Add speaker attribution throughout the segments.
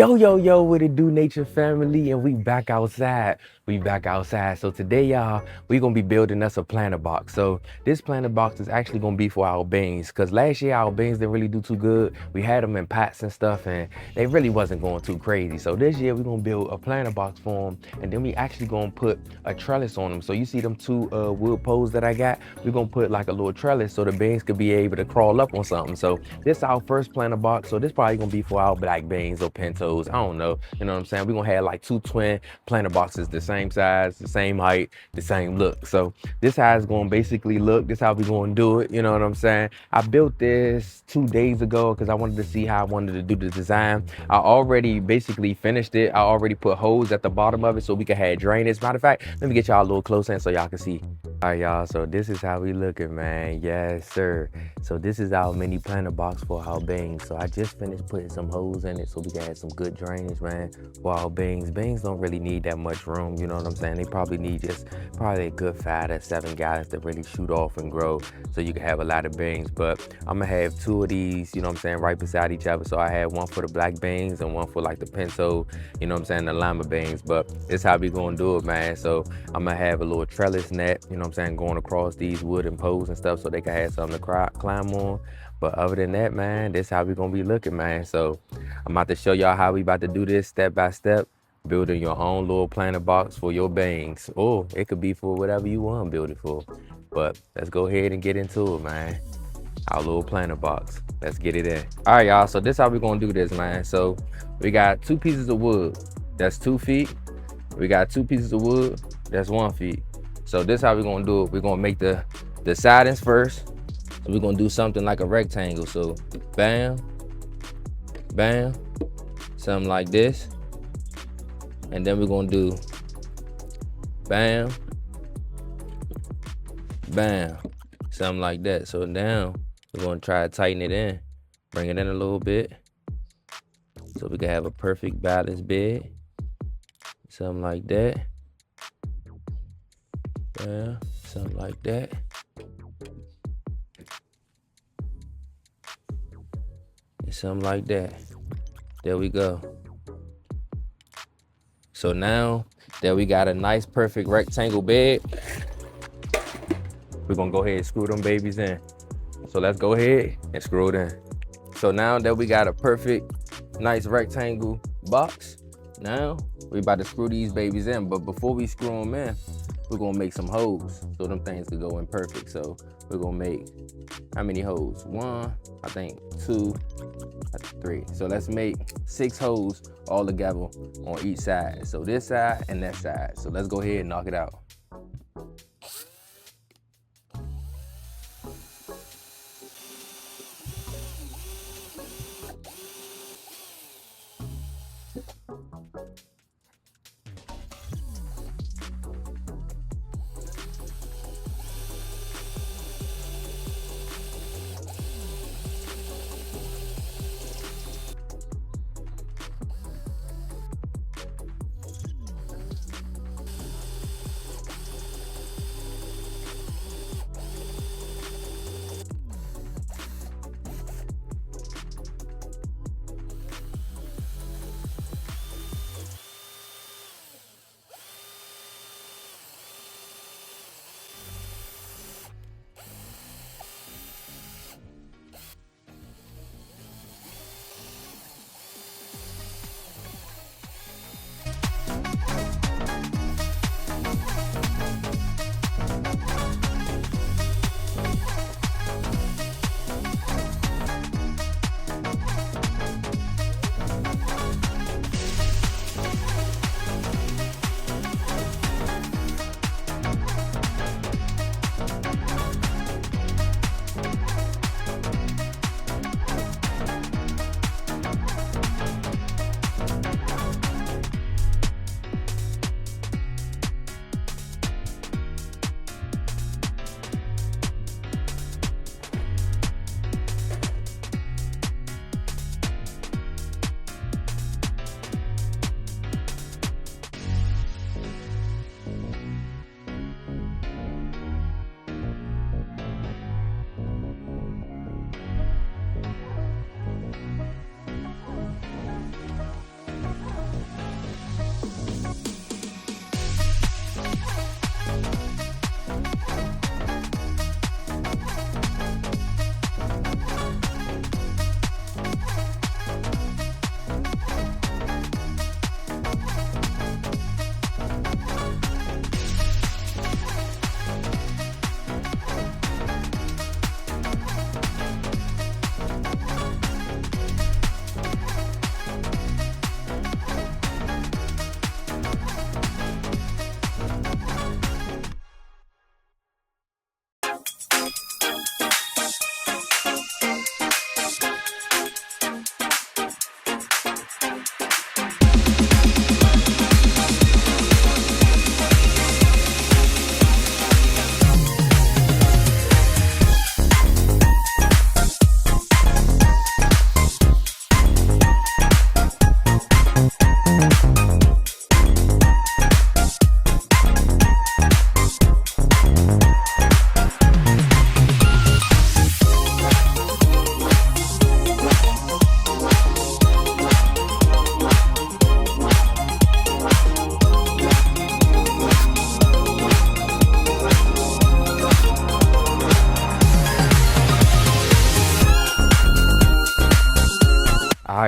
Speaker 1: Yo, what it do, Nature family? And we back outside. We back outside. So today, y'all, we gonna be building us a planter box. So this planter box is actually gonna be for our beans. Cause last year our beans didn't really do too good. We had them in pots and stuff, and they really wasn't going too crazy. So this year we're gonna build a planter box for them, and then we actually gonna put a trellis on them. So you see them two wood poles that I got? We're gonna put like a little trellis so the beans could be able to crawl up on something. So this is our first planter box. So this probably gonna be for our black beans or pintos. I don't know. You know what I'm saying? We're gonna have like two twin planter boxes, the same size, the same height, the same look. So this how it's gonna basically look. This how we gonna do it. You know what I'm saying? I built this 2 days ago because I wanted to see how I wanted to do the design. I already basically finished it. I already put holes at the bottom of it so we could have drainage. Matter of fact, let me get y'all a little closer in so y'all can see. All right, y'all, so this is how we looking, man. Yes, sir. So this is our mini planter box for our beans. So I just finished putting some holes in it so we can have some good drainage, man, for our beans. Beans don't really need that much room, you know what I'm saying? They probably need just probably a good 5 to 7 gallons to really shoot off and grow so you can have a lot of beans. But I'm gonna have 2 of these, you know what I'm saying, right beside each other. So I had one for the black beans and one for like the pinto, you know what I'm saying, the lima beans. But this how we gonna do it, man. So I'm gonna have a little trellis net, you know what I'm saying, going across these wooden poles and stuff so they can have something to climb on. But other than that, man, this how we gonna be looking, man. So I'm about to show y'all how we about to do this step by step, building your own little planter box for your beans. Or it could be for whatever you want to build it for. But let's go ahead and get into it, man. Our little planter box. Let's get it in. All right, y'all, so this how we gonna do this, man. So we got 2 pieces of wood. That's 2 feet. We got 2 pieces of wood. That's 1 feet. So this how we're gonna do it. We're gonna make the sidings first. So we're gonna do something like a rectangle. So bam, bam, something like this. And then we're gonna do bam, bam, something like that. So now we're gonna try to tighten it in, bring it in a little bit, so we can have a perfect balanced bed. Something like that. Yeah, something like that. And something like that. There we go. So now that we got a nice perfect rectangle bed, we're gonna go ahead and screw them babies in. So let's go ahead and screw it in. So now that we got a perfect, nice rectangle box, now we about to screw these babies in. But before we screw them in, we're gonna make some holes so them things could go in perfect. So we're gonna make, how many holes? 1, I think 2, 3. So let's make 6 holes all together on each side. So this side and that side. So let's go ahead and knock it out.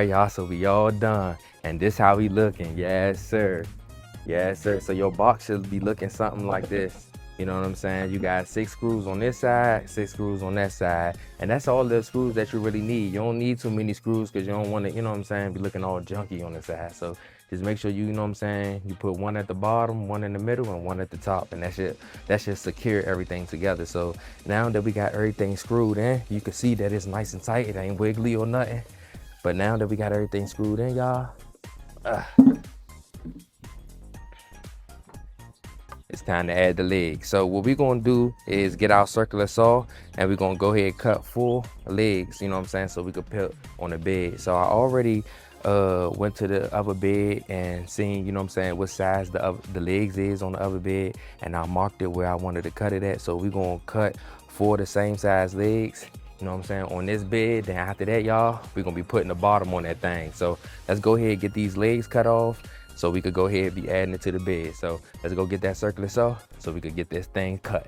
Speaker 1: right, y'all, so we all done. And this how we looking. Yes, sir. Yes, sir. So your box should be looking something like this. You know what I'm saying? You got 6 screws on this side, 6 screws on that side. And that's all the screws that you really need. You don't need too many screws because you don't want to, you know what I'm saying, be looking all junky on the side. So just make sure you know what I'm saying, you put one at the bottom, one in the middle, and one at the top. And that should secure everything together. So now that we got everything screwed in, you can see that it's nice and tight. It ain't wiggly or nothing. But now that we got everything screwed in, y'all, it's time to add the legs. So what we're gonna do is get our circular saw and we're gonna go ahead and cut 4 legs, you know what I'm saying, so we could put on the bed. So I already went to the other bed and seen, you know what I'm saying, what size the legs is on the other bed, and I marked it where I wanted to cut it at. So we're gonna cut 4 the same size legs, you know what I'm saying, on this bed. Then after that, y'all, we're gonna be putting the bottom on that thing. So let's go ahead and get these legs cut off so we could go ahead and be adding it to the bed. So let's go get that circular saw so we could get this thing cut.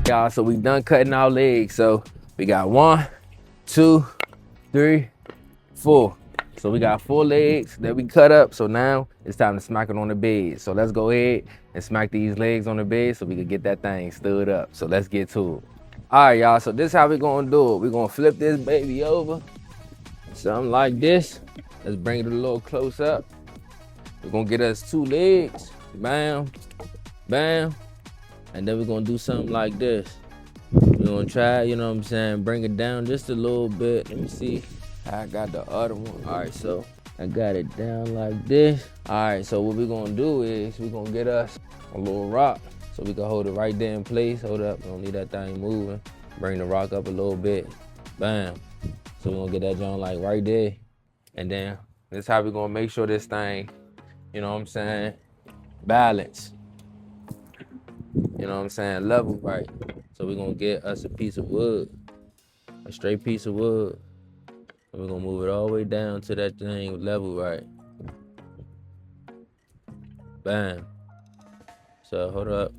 Speaker 1: Y'all, so we done cutting our legs. So we got 1, 2, 3, 4. So we got 4 legs that we cut up. So now it's time to smack it on the bed. So let's go ahead and smack these legs on the bed so we can get that thing stood up. So let's get to it. All right, y'all, so this is how we gonna do it. We're gonna flip this baby over, something like this. Let's bring it a little close up. We're gonna get us 2 legs, bam, bam. And then we're gonna do something like this. We're gonna try, you know what I'm saying, bring it down just a little bit. Let me see how I got the other one. All right, so I got it down like this. All right, so what we're gonna do is we're gonna get us a little rock so we can hold it right there in place. Hold up, don't need that thing moving. Bring the rock up a little bit, bam. So we're gonna get that joint like right there. And then this is how we're gonna make sure this thing, you know what I'm saying, balance. You know what I'm saying, level right. So we're gonna get us a piece of wood, a straight piece of wood. And we're gonna move it all the way down to that thing level right. Bam. So hold up.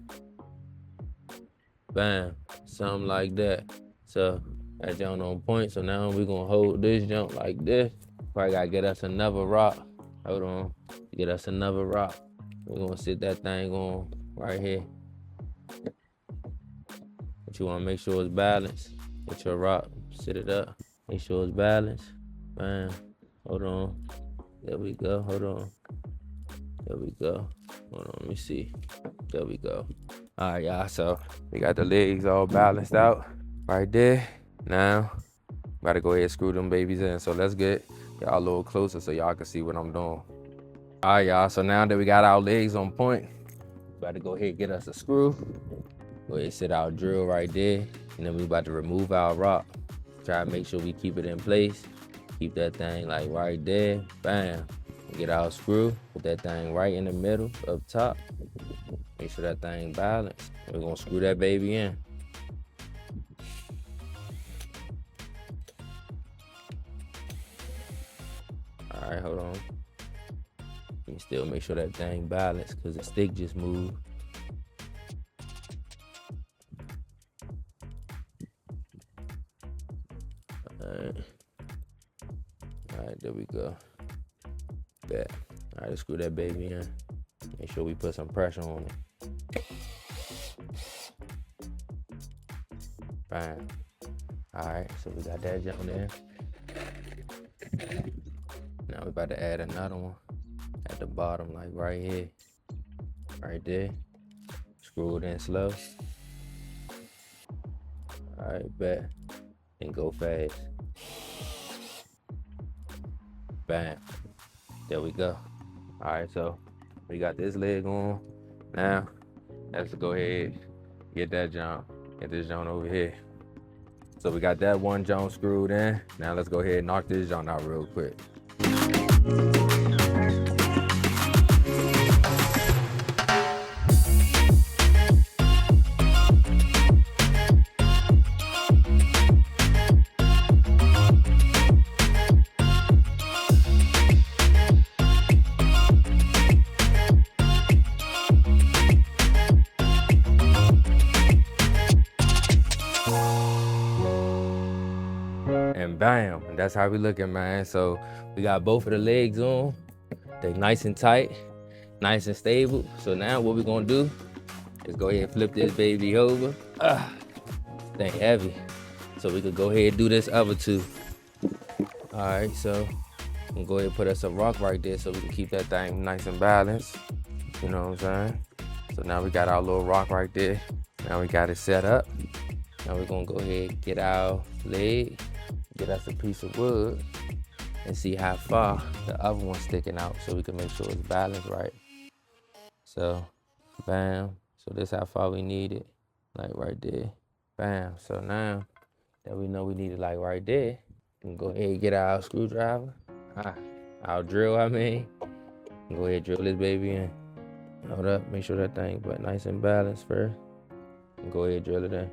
Speaker 1: Bam. Something like that. So that jump on point. So now we're gonna hold this jump like this. Probably gotta get us another rock. Hold on. Get us another rock. We're gonna sit that thing on right here. But you wanna make sure it's balanced. Get your rock, sit it up. Make sure it's balanced. Bam. Hold on. There we go. Hold on. There we go. Hold on. Let me see. There we go. All right, y'all. So we got the legs all balanced out right there. Now, gotta go ahead and screw them babies in. So let's get y'all a little closer so y'all can see what I'm doing. All right, y'all. So now that we got our legs on point, about to go ahead and get us a screw. Go ahead and set our drill right there. And then we about to remove our rock. Try to make sure we keep it in place. Keep that thing like right there. Bam. Get our screw. Put that thing right in the middle up top. Make sure that thing balanced. We're gonna screw that baby in. All right, hold on. Let me still make sure that thing balanced because the stick just moved. All right, there we go. Bet. All right, let's screw that baby in. Make sure we put some pressure on it. Bam. All right, so we got that jump there. Now we're about to add another one at the bottom, like right here, right there. Screw it in slow. All right, bet, and go fast. Bam, there we go. All right, so we got this leg on. Now, let's go ahead, get that jump, get this jump over here. So we got that one jump screwed in. Now let's go ahead and knock this jump out real quick. And bam, and that's how we looking, man. So we got both of the legs on. They nice and tight, nice and stable. So now what we're gonna do is go ahead and flip this baby over. They heavy. So we could go ahead and do this other two. All right, so we'll go ahead and put us a rock right there so we can keep that thing nice and balanced. You know what I'm saying? So now we got our little rock right there. Now we got it set up. Now we're gonna go ahead and get our leg, get us a piece of wood, and see how far the other one's sticking out so we can make sure it's balanced right. So, bam. So this how far we need it, like right there. Bam. So now that we know we need it like right there, we can go ahead and get our screwdriver, our drill, Go ahead and drill this baby in. Hold up, make sure that thing but nice and balanced first. And go ahead and drill it in.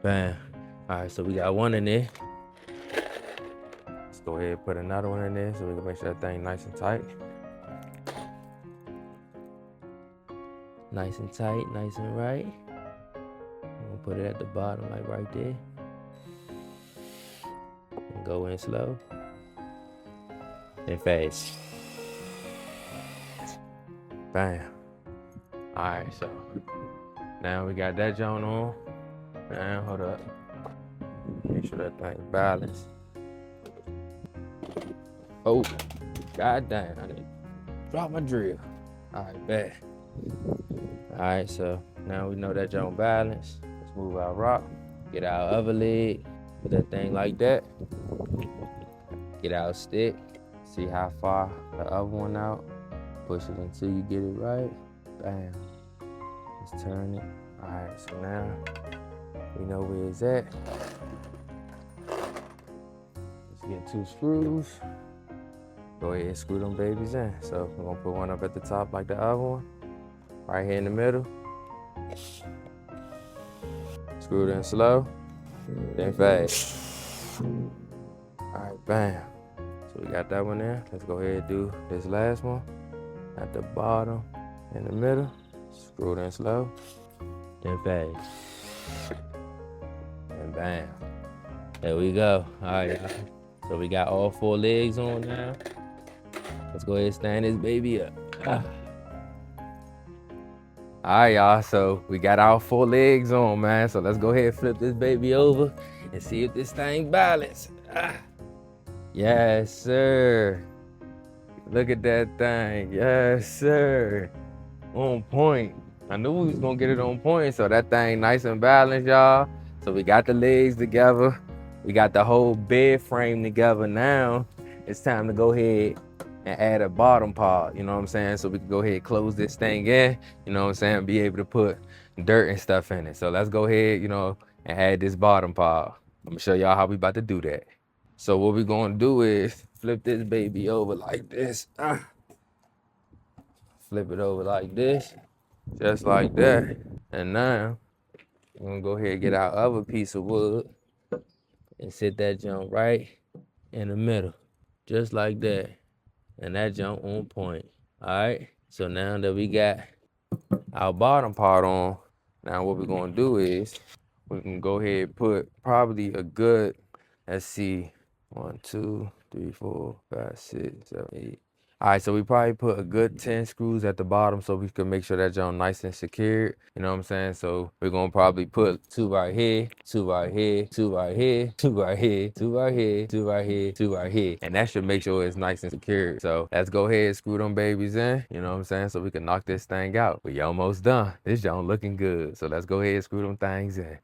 Speaker 1: Bam. All right, so we got one in there. Let's go ahead and put another one in there so we can make sure that thing nice and tight. Nice and tight, nice and right. I'm gonna put it at the bottom, like right there. And go in slow. And fast. Bam. All right, so now we got that joint on. Now, hold up. Make sure that thing's balanced. Oh, god damn, I didn't drop my drill. All right, bet. All right, so now we know that joint balanced. Let's move our rock. Get our other leg. Put that thing like that. Get our stick. See how far the other one out. Push it until you get it right. Bam. Just turn it. All right, so now we know where it's at. Let's get 2 screws. Go ahead and screw them babies in. So we're gonna put one up at the top like the other one. Right here in the middle. Screw it in slow, then fast. All right, bam. So we got that one there. Let's go ahead and do this last one. At the bottom, in the middle. Screw it in slow, then fast. And bam. There we go. All right, y'all. So we got all 4 legs on now. Let's go ahead and stand this baby up. All right, y'all. So we got our 4 legs on, man. So let's go ahead and flip this baby over and see if this thing balanced. Yes, sir. Look at that thing. Yes, sir. On point. I knew we was gonna get it on point. So that thing nice and balanced, y'all. So we got the legs together. We got the whole bed frame together. Now it's time to go ahead and add a bottom part, you know what I'm saying? So we can go ahead and close this thing in, you know what I'm saying? Be able to put dirt and stuff in it. So let's go ahead, you know, and add this bottom part. I'm gonna show y'all how we about to do that. So what we're gonna do is flip this baby over like this. Flip it over like this, just like that. And now, we're gonna go ahead and get our other piece of wood and sit that jump right in the middle, just like that. And that jump on point, all right? So now that we got our bottom part on, now what we're gonna do is, we can go ahead and put probably a good, let's see, 1, 2, 3, 4, 5, 6, 7, 8. All right, so we probably put a good 10 screws at the bottom so we can make sure that joint nice and secured. You know what I'm saying? So we're gonna probably put 2 right here, 2 right here, 2 right here, 2 right here, 2 right here, 2 right here, 2 right here. And that should make sure it's nice and secured. So let's go ahead and screw them babies in. You know what I'm saying? So we can knock this thing out. We almost done. This joint looking good. So let's go ahead and screw them things in.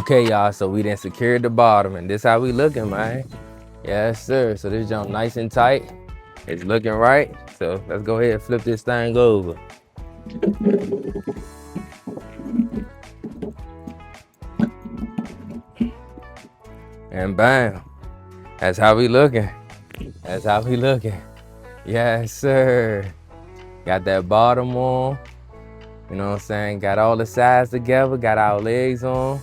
Speaker 1: Okay, y'all, so we done secured the bottom, and this how we looking, man. Yes, sir. So this jump nice and tight. It's looking right. So let's go ahead and flip this thing over. And bam. That's how we looking. That's how we looking. Yes, sir. Got that bottom on. You know what I'm saying? Got all the sides together. Got our legs on.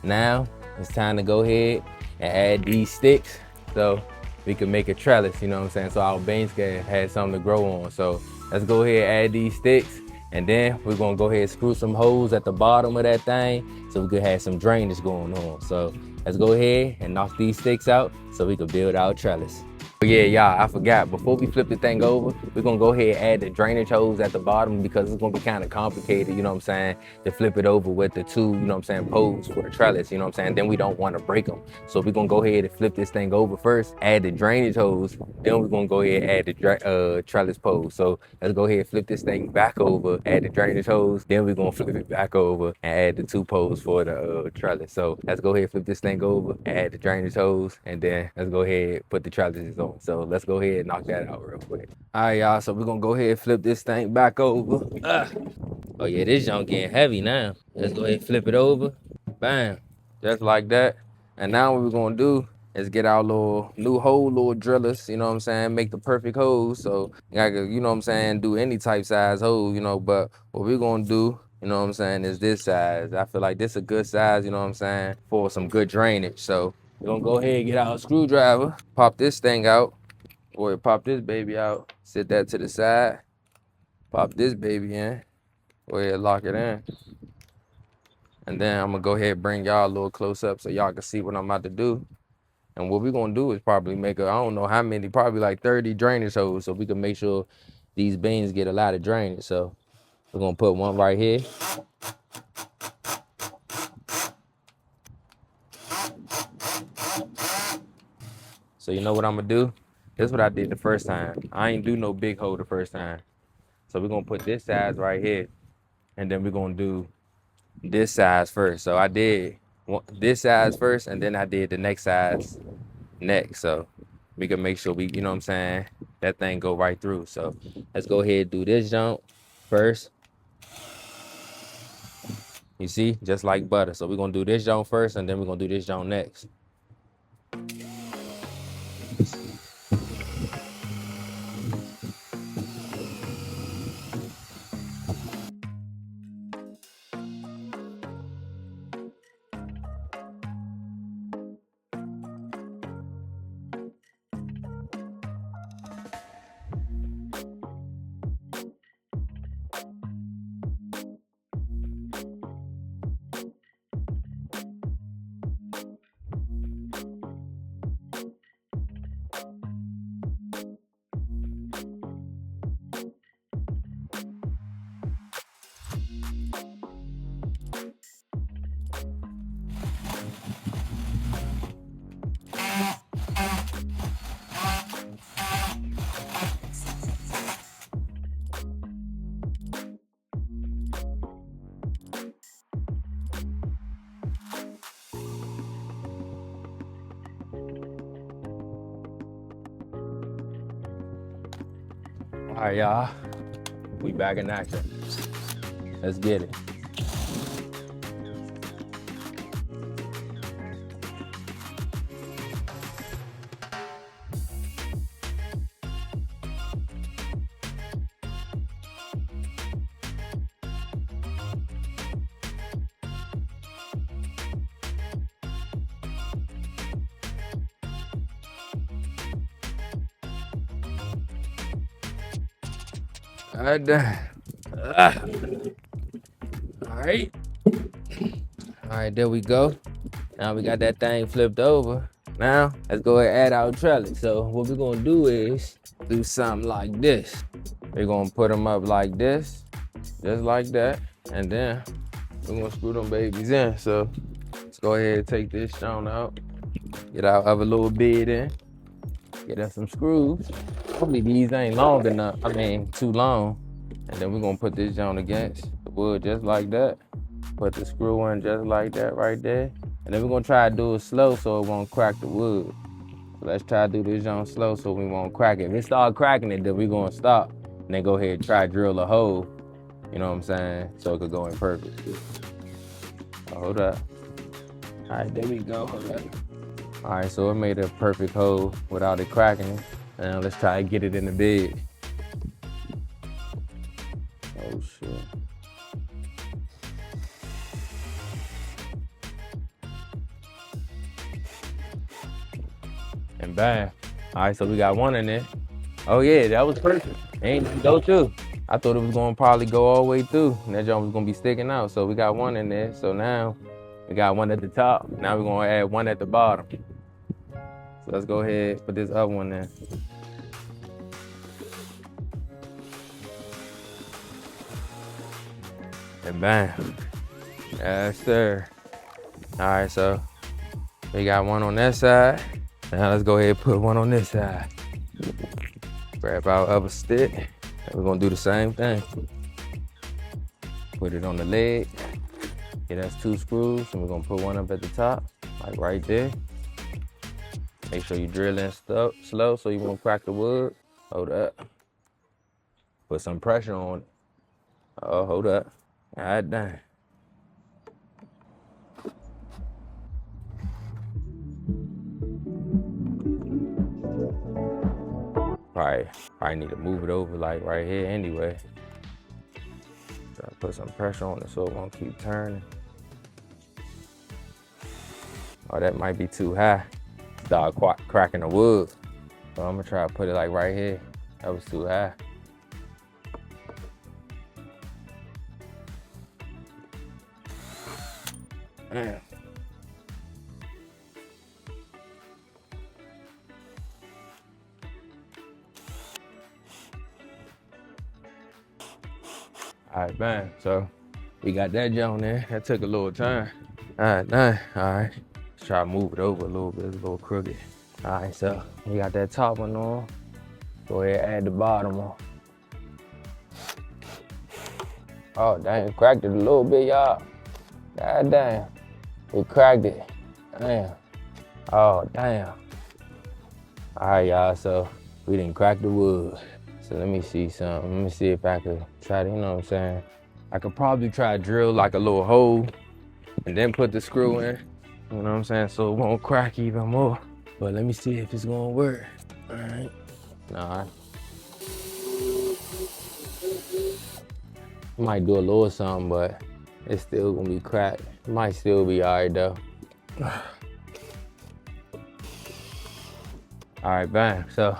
Speaker 1: Now it's time to go ahead and add these sticks so we can make a trellis, you know what I'm saying? So our beans can have something to grow on. So let's go ahead and add these sticks, and then we're gonna go ahead and screw some holes at the bottom of that thing so we could have some drainage going on. So let's go ahead and knock these sticks out so we can build our trellis. But yeah, y'all, I forgot. Before we flip the thing over, we're gonna go ahead and add the drainage hose at the bottom because it's gonna be kind of complicated, you know what I'm saying, to flip it over with the two, you know what I'm saying, poles for the trellis, you know what I'm saying. Then we don't want to break them. So we're gonna go ahead and flip this thing over first, add the drainage hose, then we're gonna go ahead and add the trellis pole. So let's go ahead and flip this thing back over, add the drainage hose, then we're gonna flip it back over and add the two poles for the trellis. So let's go ahead and flip this thing over, add the drainage hose, and then let's go ahead and put the trellises on. So let's go ahead and knock that out real quick. All right, y'all, so we're gonna go ahead and flip this thing back over. Oh yeah, this junk getting heavy now. Let's go ahead and flip it over. Bam, just like that. And now what we're gonna do is get our little new hole, little drillers, you know what I'm saying, make the perfect holes. So you know what I'm saying, do any type size hole, you know, but what we're gonna do, you know what I'm saying, is this size. I feel like this is a good size, you know what I'm saying, for some good drainage. So we're gonna go ahead and get our screwdriver, pop this thing out, or pop this baby out, sit that to the side, pop this baby in, go ahead and lock it in. And then I'm gonna go ahead and bring y'all a little close up so y'all can see what I'm about to do. And what we're gonna do is probably make I don't know how many, probably like 30 drainage holes so we can make sure these beans get a lot of drainage. So we're gonna put one right here. So you know what I'm gonna do? This is what I did the first time. I ain't do no big hole the first time. So we're gonna put this size right here, and then we're gonna do this size first. So I did this size first, and then I did the next size next. So we can make sure we, you know what I'm saying, that thing go right through. So let's go ahead and do this jump first. You see, just like butter. So we're gonna do this jump first, and then we're gonna do this jump next. All right, y'all. We back in action. Let's get it. All right, all right. All right, there we go. Now we got that thing flipped over. Now, let's go ahead and add our trellis. So what we're gonna do is do something like this. We're gonna put them up like this, just like that. And then we're gonna screw them babies in. So let's go ahead and take this stone out. Get our other little bit in. Get us some screws. Hopefully these ain't long enough. I mean, too long. And then we're gonna put this down against the wood just like that. Put the screw in just like that right there. And then we're gonna try to do it slow so it won't crack the wood. So let's try to do this on slow so we won't crack it. If it start cracking it, then we're gonna stop. And then go ahead and try to drill a hole, you know what I'm saying? So it could go in perfect. Oh, hold up. All right, there we go. Hold up. All right, so it made a perfect hole without it cracking. Now let's try to get it in the bed. Oh shit. And bam. All right, so we got one in there. Oh yeah, that was perfect. Ain't go too. I thought it was gonna probably go all the way through and that jump was gonna be sticking out. So we got one in there. So now we got one at the top. Now we're gonna add one at the bottom. So let's go ahead and put this other one in. And bam. Yes, sir. All right, so we got one on that side. Now let's go ahead and put one on this side. Grab our other stick. And we're gonna do the same thing. Put it on the leg. Get us 2 screws, and we're gonna put one up at the top, like right there. Make sure you drill in slow so you won't crack the wood. Hold up. Put some pressure on it. Oh, hold up. All right, done. Probably need to move it over like right here anyway. Try to put some pressure on it so it won't keep turning. Oh, that might be too high. Start cracking the wood. So I'm gonna try to put it like right here. That was too high. Damn. All right, bam. So we got that joint there. That took a little time. All right, done. All right. Let's try to move it over a little bit. It's a little crooked. All right, so we got that top one on. Go ahead and add the bottom on. Oh, dang, cracked it a little bit, y'all. God damn. We cracked it. Damn. Oh, damn. All right, y'all, so we didn't crack the wood. So let me see something. Let me see if I could try to, you know what I'm saying? I could probably try to drill like a little hole and then put the screw in. You know what I'm saying? So it won't crack even more. But let me see if it's gonna work. All right. Nah. Might do a little something, but it's still gonna be cracked. It might still be all right though. All right, bam. So,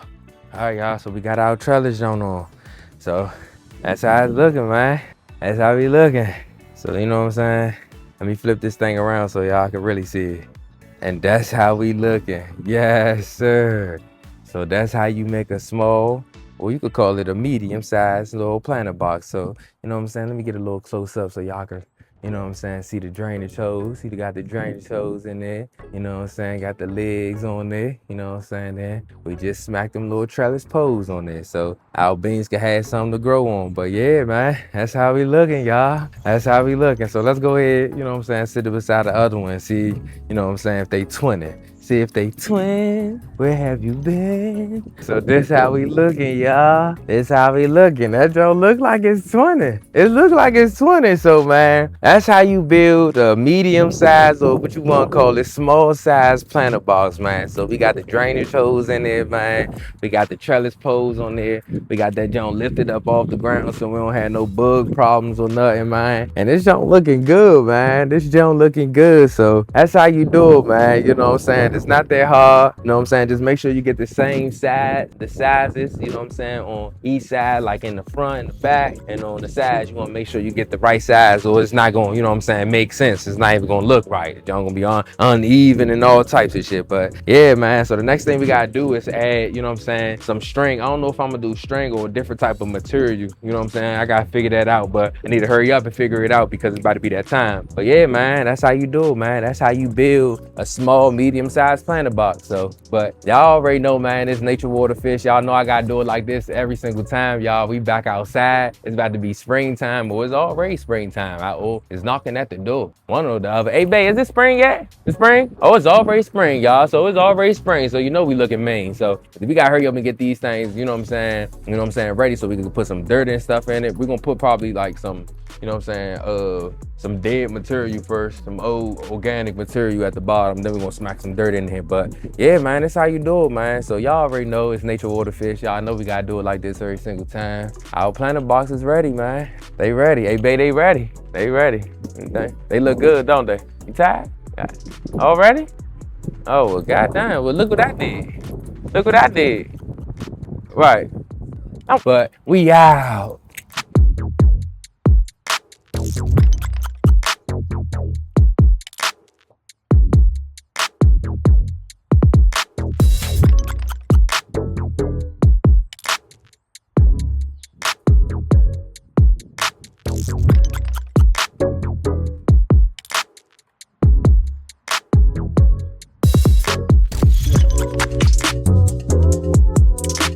Speaker 1: all right, y'all. So we got our trellis on. So that's how it's looking, man. That's how we looking. So you know what I'm saying? Let me flip this thing around so y'all can really see it. And that's how we looking. Yes, sir. So that's how you make a small, or you could call it a medium-sized little planter box. So, you know what I'm saying? Let me get a little close up so y'all can, you know what I'm saying, see the drainage hose. See, they got the drainage hose in there. You know what I'm saying? Got the legs on there. You know what I'm saying? There. We just smacked them little trellis poles on there. So our beans can have something to grow on. But yeah, man, that's how we looking, y'all. That's how we looking. So let's go ahead, you know what I'm saying, sit it beside the other one and see, you know what I'm saying, if they 20. See if they twin. Where have you been? So this how we looking, y'all. This how we looking. That don't look like it's 20. It look like it's 20. So man, that's how you build a medium size, or what you want to call it, small size planter box, man. So we got the drainage hose in there, man. We got the trellis poles on there. We got that joint lifted up off the ground so we don't have no bug problems or nothing, man. And this joint looking good, man. This joint looking good. So that's how you do it, man. You know what I'm saying? It's not that hard. You know what I'm saying? Just make sure you get the same side, the sizes, you know what I'm saying, on each side, like in the front and the back. And on the sides, you want to make sure you get the right size, or it's not going to, you know what I'm saying, make sense. It's not even going to look right. It's going to be uneven and all types of shit. But yeah, man. So the next thing we got to do is add, you know what I'm saying, some string. I don't know if I'm going to do string or a different type of material. You know what I'm saying? I got to figure that out. But I need to hurry up and figure it out because it's about to be that time. But yeah, man, that's how you do it, man. That's how you build a small, medium-sized planter box. So, but y'all already know, man, it's Nature Water Fish. Y'all know I got to do it like this every single time, y'all. We back outside. It's about to be springtime, or it's already springtime. It's knocking at the door. One or the other. Hey, babe, is it spring yet? The spring? Oh, it's already spring, y'all. So it's already spring. So you know we looking mean. So we got to hurry up and get these things, you know what I'm saying? You know what I'm saying? Ready so we can put some dirt and stuff in it. We're going to put probably like some, you know what I'm saying, some dead material first, some old organic material at the bottom. Then we're going to smack some dirt in here. But yeah, man, that's how you do it, man. So y'all already know it's Nature Water Fish. Y'all know we got to do it like this every single time. Our planter box is ready, man. They ready. Hey, babe, they ready. They ready. They look good, don't they? You tired? Yeah. All ready? Oh, well, goddamn. Well, look what I did. Look what I did. Right. But we out.